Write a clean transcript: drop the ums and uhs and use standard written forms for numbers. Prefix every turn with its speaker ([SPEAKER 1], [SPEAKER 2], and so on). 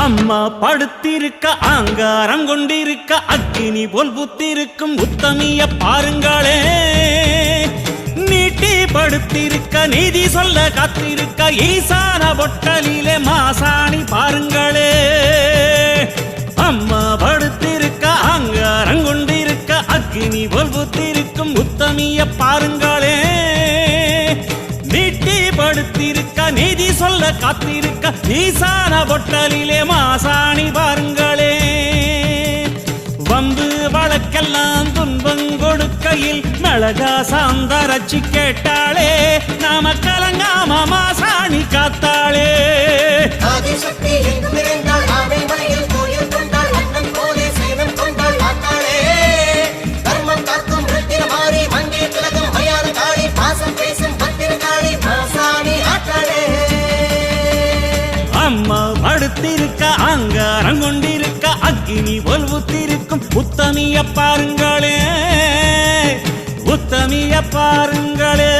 [SPEAKER 1] அம்மா படுத்திருக்க ஆங்காரம் கொண்டிருக்க அக்கினி போல் புத்திருக்கும் உத்தமிய பாருங்களே. நீட்டி படுத்திருக்க நீதி சொல்ல காத்திருக்க ஈசான பொட்டலிலே மாசாணி பாருங்களே. அம்மா படுத்திருக்க ஆங்காரம் கொண்டிருக்க அக்கினி போல் புத்திருக்கும் உத்தமிய பாருங்களே. நீட்டி படுத்திருக்க நீதி சொல்ல காத்திருக்க ஈசான பொட்டலிலே மாசாணி பாருங்களே. வம்பு வழக்கெல்லாம் துன்பம் கொடுக்கையில் மிளகா சாந்தரச்சி கேட்டாளே. நாம கலங்காம மாசாணி காத்தாளே. அம்மா படுத்திருக்க ஆங்காரம் கொண்டிருக்க அக்கினி போல் புத்திருக்கும் உத்தமிய பாருங்களே. உத்தமிய பாருங்களே.